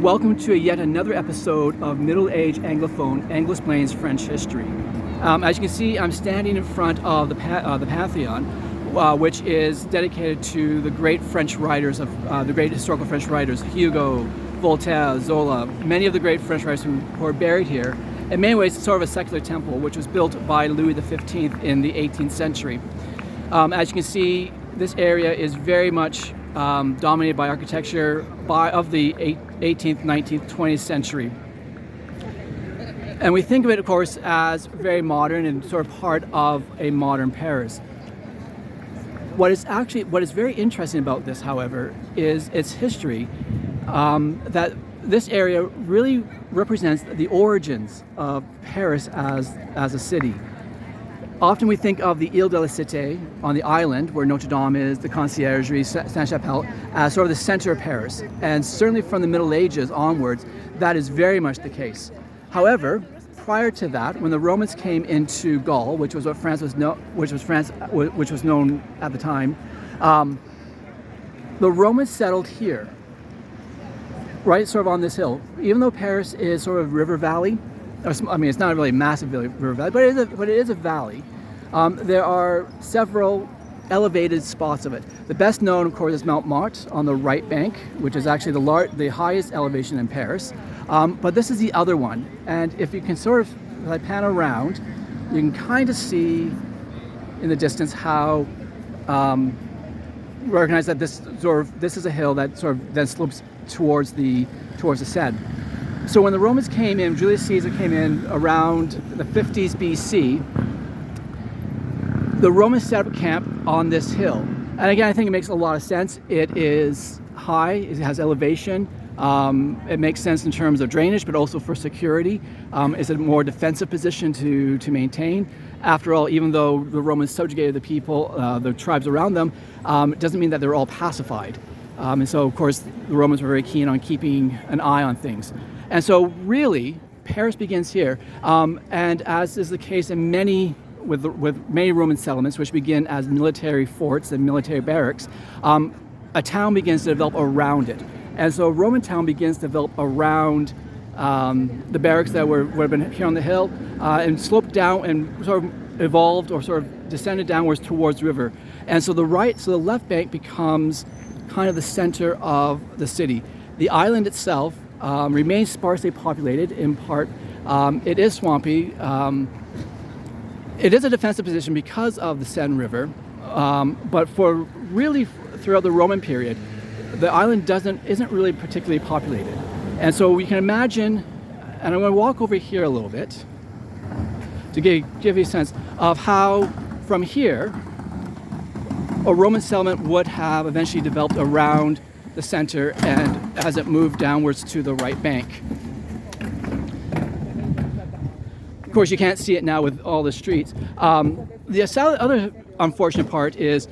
Welcome to yet another episode of Middle Aged Anglophone Anglosplains French History. As you can see, I'm standing in front of the Pantheon, which is dedicated to the great French writers the great historical French writers, Hugo, Voltaire, Zola, many of the great French writers who are buried here. In many ways, it's sort of a secular temple, which was built by Louis XV in the 18th century. As you can see, this area is very much dominated by architecture of the 18th, 19th, 20th century. And we think of it, of course, as very modern and sort of part of a modern Paris. What is very interesting about this, however, is its history, that this area really represents the origins of Paris as a city. Often we think of the Ile de la Cité on the island where Notre Dame is, the Conciergerie, Sainte-Chapelle, as sort of the center of Paris. And certainly from the Middle Ages onwards, that is very much the case. However, prior to that, when the Romans came into Gaul, which was known at the time, the Romans settled here, right sort of on this hill. Even though Paris is sort of river valley, I mean, it's not really a massive river valley, but it is a valley. There are several elevated spots of it. The best known, of course, is Mount Martre on the right bank, which is actually the highest elevation in Paris. But this is the other one. And if you can sort of pan around, you can kind of see in the distance how recognize that this is a hill that sort of then slopes towards the Seine. So when the Romans came in, Julius Caesar came in around the 50s BC, the Romans set up camp on this hill. And again, I think it makes a lot of sense. It is high, it has elevation. It makes sense in terms of drainage, but also for security. It's a more defensive position to maintain. After all, even though the Romans subjugated the people, the tribes around them, it doesn't mean that they're all pacified. And so, of course, the Romans were very keen on keeping an eye on things. And so, really, Paris begins here. And as is the case in many Roman settlements, which begin as military forts and military barracks, a town begins to develop around it. And so, a Roman town begins to develop around the barracks that would have been here on the hill and sloped down and sort of evolved or sort of descended downwards towards the river. And so, the left bank becomes kind of the center of the city. The island itself remains sparsely populated. In part, it is swampy. It is a defensive position because of the Seine River, but throughout the Roman period, the island isn't really particularly populated. And so we can imagine, and I'm going to walk over here a little bit to give you a sense of how from here a Roman settlement would have eventually developed around the center and as it moved downwards to the right bank. Of course, you can't see it now with all the streets. The other unfortunate part is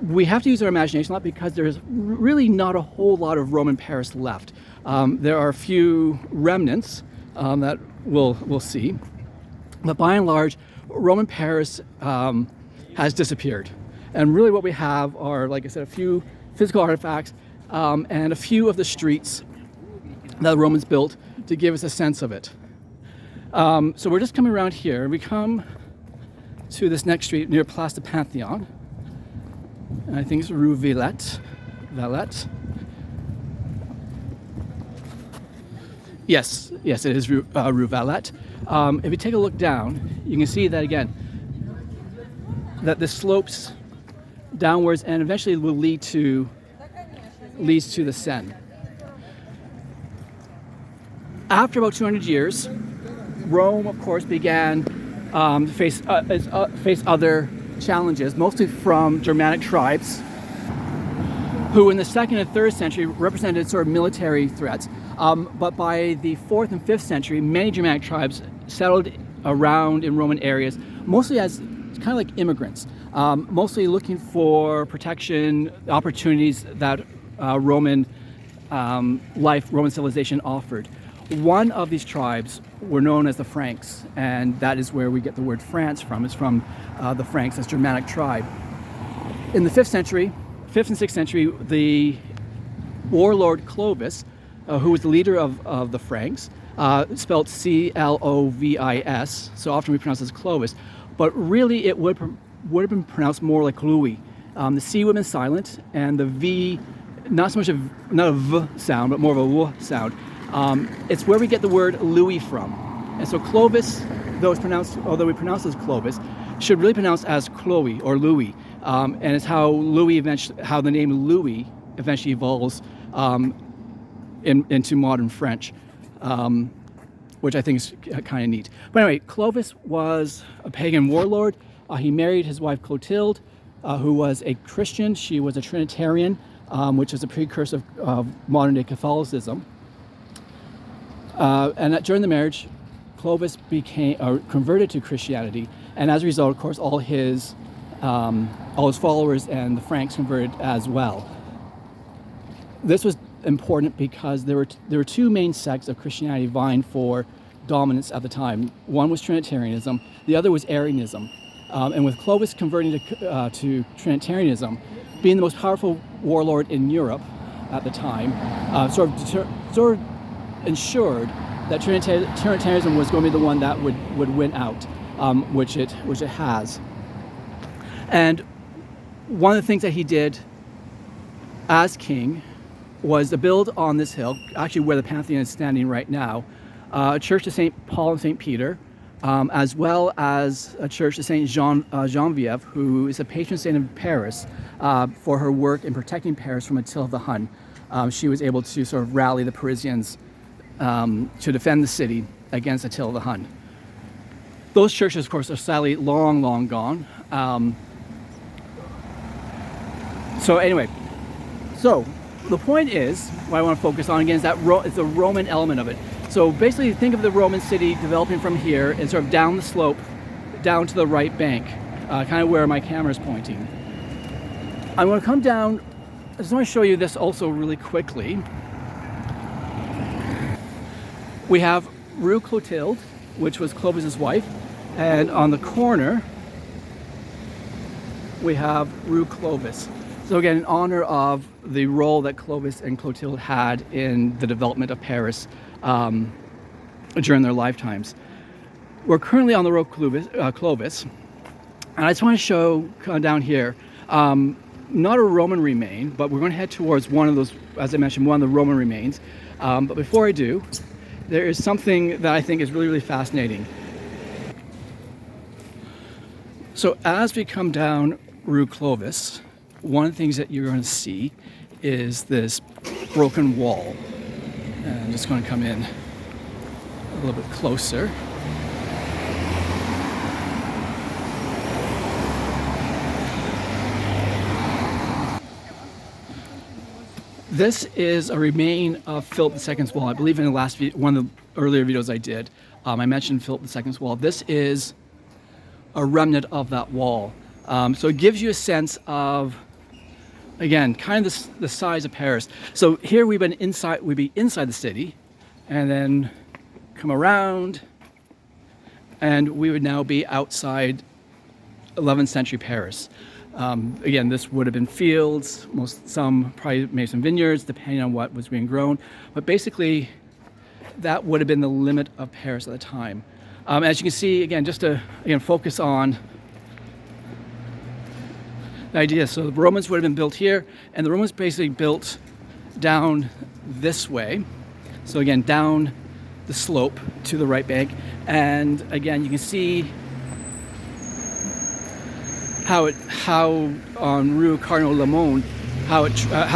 we have to use our imagination a lot because there's really not a whole lot of Roman Paris left. There are a few remnants that we'll see, but by and large, Roman Paris has disappeared. And really what we have are, like I said, a few physical artifacts and a few of the streets that the Romans built to give us a sense of it. So we're just coming around here. We come to this next street near Place du Pantheon. And I think it's Rue Villette. Yes, it is Rue Villette. If you take a look down, you can see that again, that this slopes downwards and eventually will leads to the Seine. After about 200 years, Rome, of course, began to face other challenges, mostly from Germanic tribes, who in the 2nd and 3rd century represented sort of military threats. But by the 4th and 5th century, many Germanic tribes settled around in Roman areas, mostly as kind of like immigrants, mostly looking for protection, opportunities that Roman civilization offered. One of these tribes were known as the Franks, and that is where we get the word France from. It's from the Franks, this Germanic tribe. In the 5th and 6th century, the warlord Clovis who was the leader of the Franks, spelled Clovis, so often we pronounce it as Clovis, but really it would have been pronounced more like Louis. The C would have been silent, and the V, not so much not a V sound, but more of a W sound. It's where we get the word Louis from. And so Clovis, although we pronounce it as Clovis, should really be pronounced as Chloe or Louis. And it's how the name Louis eventually evolves into modern French, which I think is kind of neat. But anyway, Clovis was a pagan warlord. He married his wife Clotilde, who was a Christian. She was a Trinitarian, which is a precursor of modern-day Catholicism. And during the marriage, Clovis converted to Christianity, and as a result, of course, all his followers and the Franks converted as well. This was important because there were two main sects of Christianity vying for dominance at the time. One was Trinitarianism, the other was Arianism. And with Clovis converting to Trinitarianism, being the most powerful warlord in Europe at the time, sort of ensured that Trinitarianism was going to be the one that would win out, which it has. And one of the things that he did as king was to build on this hill, actually where the Pantheon is standing right now, a church to St. Paul and St. Peter, as well as a church to St. Genevieve, who is a patron saint of Paris, for her work in protecting Paris from Attila the Hun. She was able to sort of rally the Parisians to defend the city against Attila the Hun. Those churches, of course, are sadly long, long gone. So anyway, the point is, what I want to focus on again is that it's the Roman element of it. So basically, think of the Roman city developing from here and sort of down the slope, down to the right bank, kind of where my camera is pointing. I'm going to come down. I just want to show you this also really quickly. We have Rue Clotilde, which was Clovis's wife, and on the corner we have Rue Clovis. So again, in honor of the role that Clovis and Clotilde had in the development of Paris during their lifetimes. We're currently on the road Clovis, and I just want to show down here, not a Roman remain, but we're going to head towards one of those, as I mentioned, one of the Roman remains. But before I do, there is something that I think is really, really fascinating. So as we come down Rue Clovis, one of the things that you're going to see is this broken wall. And I'm just going to come in a little bit closer. This is a remain of Philip II's wall. I believe in the last one of the earlier videos I did, I mentioned Philip II's wall. This is a remnant of that wall. So it gives you a sense of, again, kind of the size of Paris. So here we'd be inside the city, and then come around, and we would now be outside 11th century Paris. Again, this would have been fields, some probably maybe some vineyards, depending on what was being grown. But basically, that would have been the limit of Paris at the time. As you can see, again, just to focus on the idea. So the Romans would have been built here, and the Romans basically built down this way. So again, down the slope to the right bank. And again, you can see how on Rue Cardinal Limon, how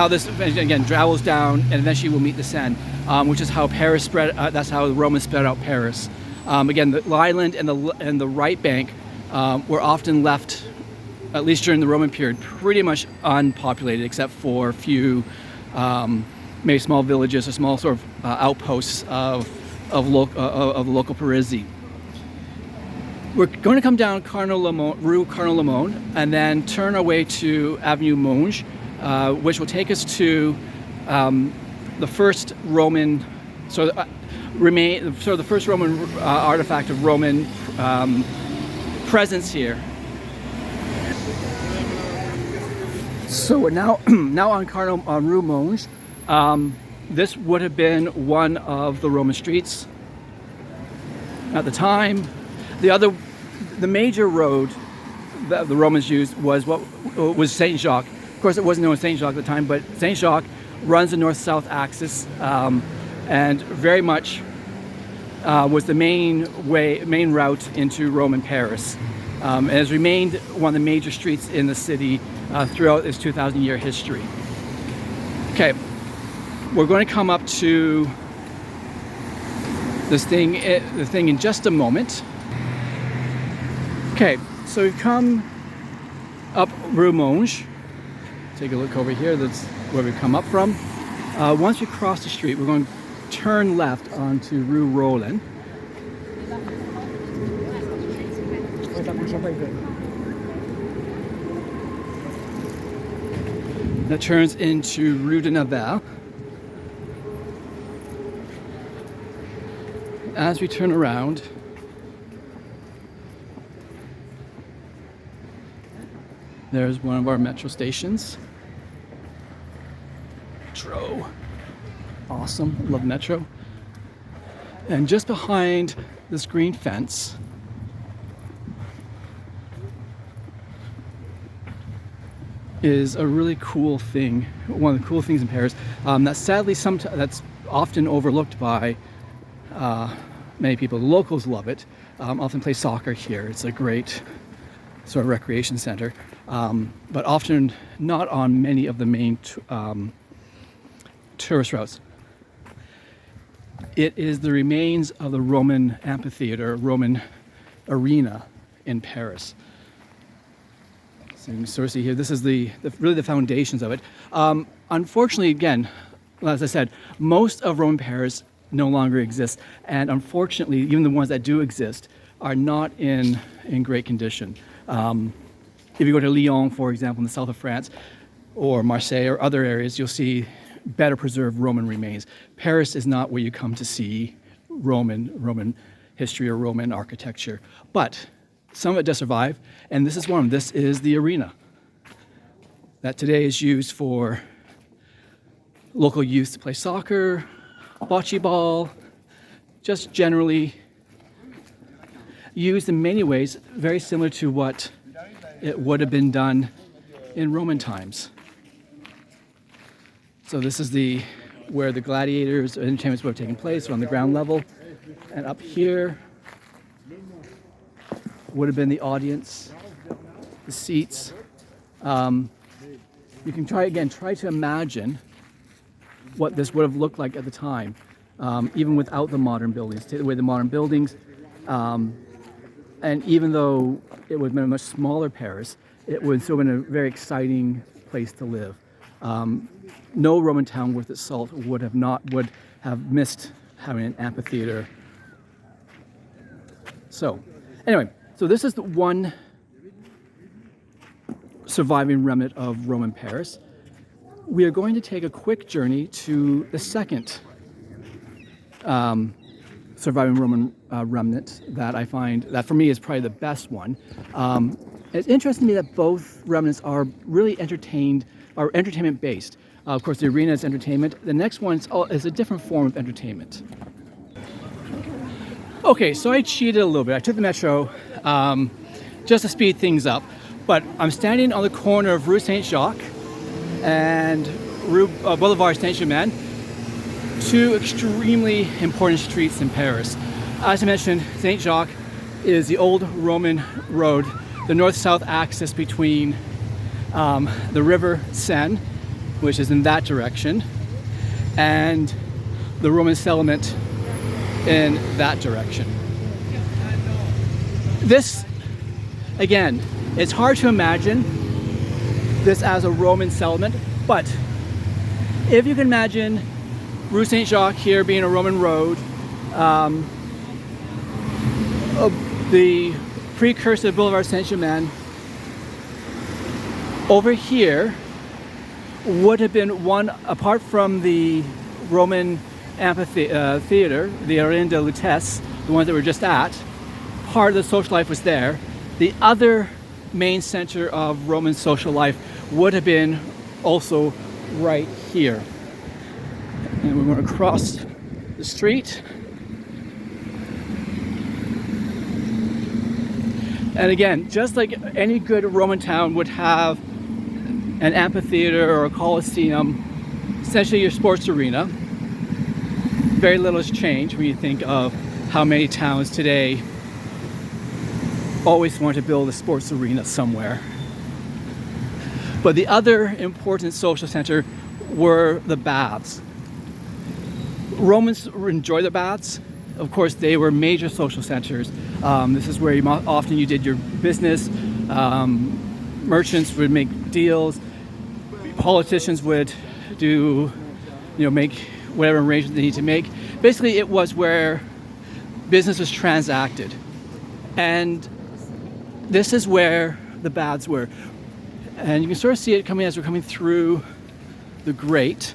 this again travels down and eventually will meet the Seine, which is how Paris spread. That's how the Romans spread out Paris. Again, the island and the right bank were often left, at least during the Roman period, pretty much unpopulated, except for a few maybe small villages or small sort of outposts of the local Parisi. We're going to come down Rue Cardinal Limon, and then turn our way to Avenue Monge, which will take us to the first Roman, the first Roman artifact of Roman presence here. So we're now on Rue Monge. This would have been one of the Roman streets at the time. The major road that the Romans used was Saint Jacques. Of course, it wasn't known as Saint Jacques at the time, but Saint Jacques runs the north-south axis, and very much was the main route into Roman Paris. And has remained one of the major streets in the city throughout its 2,000-year history. Okay, we're going to come up to the thing in just a moment. Okay, so we've come up Rue Monge. Take a look over here. That's where we've come up from. Once we cross the street, we're going to turn left onto Rue Rollin. That turns into Rue de Navarre. As we turn around, there's one of our metro stations. Metro. Awesome. Love Metro. And just behind this green fence is a really cool thing. One of the cool things in Paris that sadly that's often overlooked by many people. The locals love it. Often play soccer here. It's a great sort of recreation center, but often not on many of the main tourist routes. It is the remains of the Roman amphitheater, Roman arena in Paris. So you can sort of see here, this is really the foundations of it. Unfortunately, again, as I said, most of Roman Paris no longer exists, and unfortunately, even the ones that do exist are not in great condition. If you go to Lyon, for example, in the south of France, or Marseille or other areas, you'll see better preserved Roman remains. Paris is not where you come to see Roman history or Roman architecture, but some of it does survive, and this is one of them. This is the arena that today is used for local youth to play soccer, bocce ball, just generally used in many ways very similar to what it would have been done in Roman times. So this is where the gladiators or entertainments would have taken place, on the ground level, and up here would have been the audience, the seats. You can try to imagine what this would have looked like at the time, even without the modern buildings. Take away the modern buildings, and even though it would have been a much smaller Paris, it would still have been a very exciting place to live. No Roman town worth its salt would have missed having an amphitheater. So, anyway. So this is the one surviving remnant of Roman Paris. We are going to take a quick journey to the second surviving Roman remnant that I find, that for me is probably the best one. It's interesting to me that both remnants are really entertainment based. Of course, the arena is entertainment. The next one is a different form of entertainment. Okay, so I cheated a little bit. I took the metro just to speed things up, but I'm standing on the corner of Rue Saint-Jacques and Rue Boulevard Saint-Germain, two extremely important streets in Paris. As I mentioned, Saint-Jacques is the old Roman road, the north-south axis between the river Seine, which is in that direction, and the Roman settlement in that direction. This, again, it's hard to imagine this as a Roman settlement, but if you can imagine Rue Saint-Jacques here being a Roman road, the precursor of Boulevard Saint-Germain over here would have been one, apart from the Roman amphitheater, the Arène de Lutèce, the ones that we're just at, part of the social life was there. The other main center of Roman social life would have been also right here. And we want to cross the street. And again, just like any good Roman town would have an amphitheater or a coliseum, essentially your sports arena. Very little has changed when you think of how many towns today always want to build a sports arena somewhere. But the other important social center were the baths. Romans enjoyed the baths. Of course, they were major social centers. This is where often you did your business. Merchants would make deals. Politicians would make whatever arrangements they need to make. Basically, it was where business was transacted. And this is where the baths were. And you can sort of see it coming as we're coming through the grate.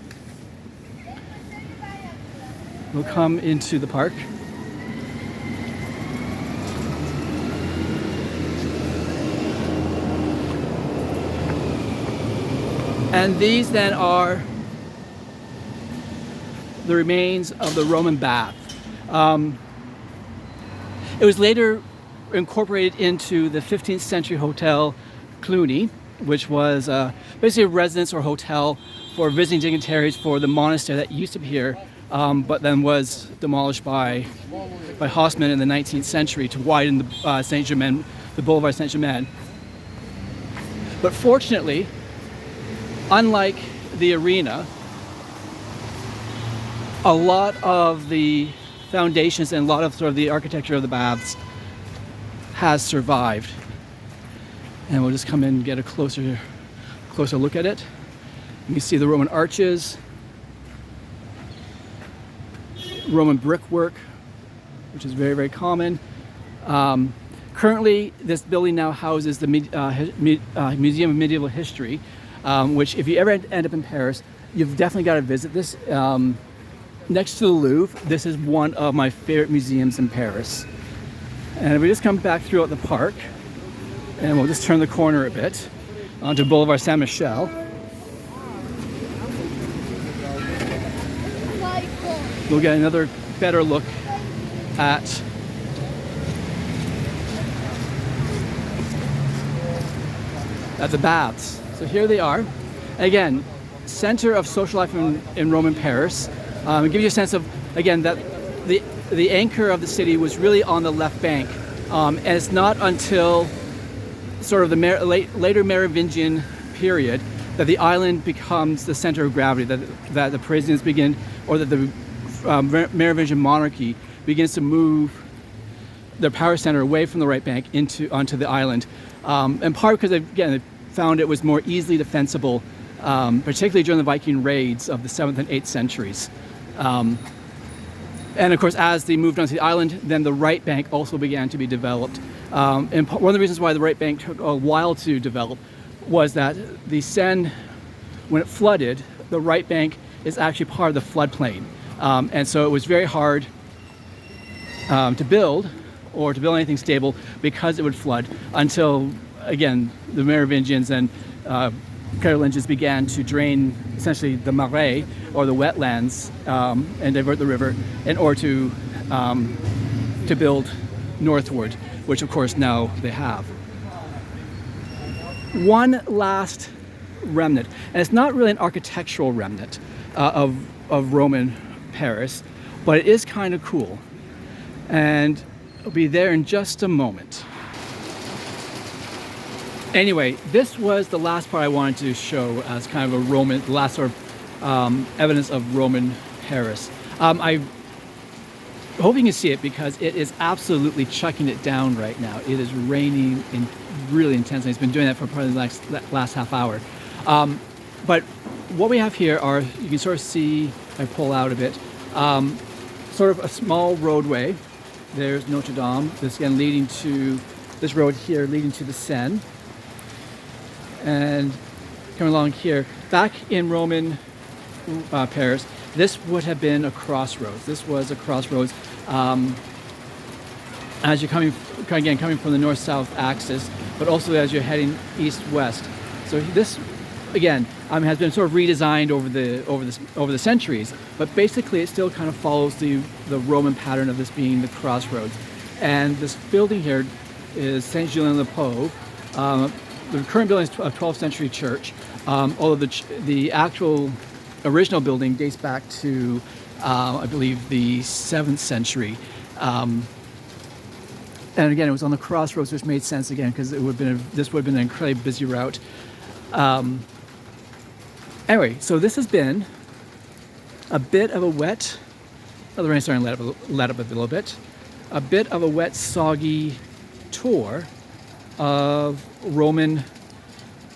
We'll come into the park. And these then are the remains of the Roman bath. It was later incorporated into the 15th century Hotel Cluny, which was basically a residence or hotel for visiting dignitaries for the monastery that used to be here, but then was demolished by Haussmann in the 19th century to widen the Boulevard Saint-Germain. But fortunately, unlike the arena, a lot of the foundations and a lot of sort of the architecture of the baths has survived. And we'll just come in and get a closer look at it. You can see the Roman arches, Roman brickwork, which is very, very common. Currently, this building now houses the Museum of Medieval History, which if you ever end up in Paris, you've definitely got to visit this. Next to the Louvre, this is one of my favorite museums in Paris. And if we just come back throughout the park, and we'll just turn the corner a bit onto Boulevard Saint-Michel. We'll get another better look at the baths. So here they are. Again, center of social life in Roman Paris. It gives you a sense of, again, that the anchor of the city was really on the left bank. And it's not until sort of the later Merovingian period that the island becomes the center of gravity, that the Parisians begin, or that the Merovingian monarchy begins to move their power center away from the right bank onto the island. In part because, again, they found it was more easily defensible, particularly during the Viking raids of the 7th and 8th centuries. And of course, as they moved onto the island, then the right bank also began to be developed. And one of the reasons why the right bank took a while to develop was that the Seine, when it flooded, the right bank is actually part of the floodplain. And so it was very hard to build anything stable because it would flood until, again, the Merovingians and Carolingians began to drain essentially the marais, or the wetlands, and divert the river in order to build northward, which of course now they have. One last remnant, and it's not really an architectural remnant of Roman Paris, but it is kind of cool. And I'll be there in just a moment. Anyway, this was the last part I wanted to show as kind of the last sort of evidence of Roman Paris. I hope you can see it because it is absolutely chucking it down right now. It is raining really intensely. It's been doing that for probably the last half hour. But what we have here are, you can sort of see, if I pull out a bit, sort of a small roadway. There's Notre Dame. This road here leading to the Seine. And coming along here, back in Roman Paris, this would have been a crossroads. This was a crossroads as you're coming from the north-south axis, but also as you're heading east-west. So this again, has been sort of redesigned over the centuries, but basically it still kind of follows the Roman pattern of this being the crossroads. And this building here is Saint Julien-le-Pauvre. The current building is a 12th century church, although the actual original building dates back to, I believe, the 7th century. And again, it was on the crossroads, which made sense again because this would have been an incredibly busy route. Anyway, so this has been a bit of a wet. Oh, the rain's starting to let up a little bit. A bit of a wet, soggy tour of Roman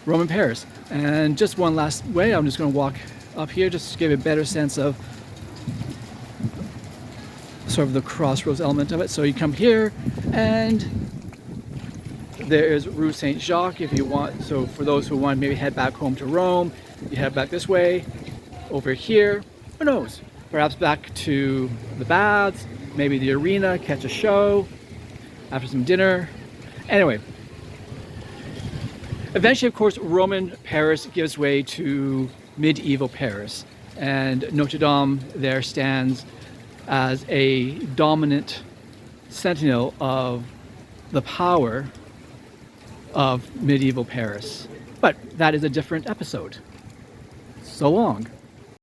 Paris. And just one last way, I'm just going to walk up here just to give a better sense of sort of the crossroads element of it. So you come here, and there is Rue Saint-Jacques if you want. So for those who want to maybe head back home to Rome, you head back this way. Over here, who knows? Perhaps back to the baths, maybe the arena, catch a show after some dinner. Anyway, eventually, of course, Roman Paris gives way to medieval Paris, and Notre Dame there stands as a dominant sentinel of the power of medieval Paris. But that is a different episode. So long.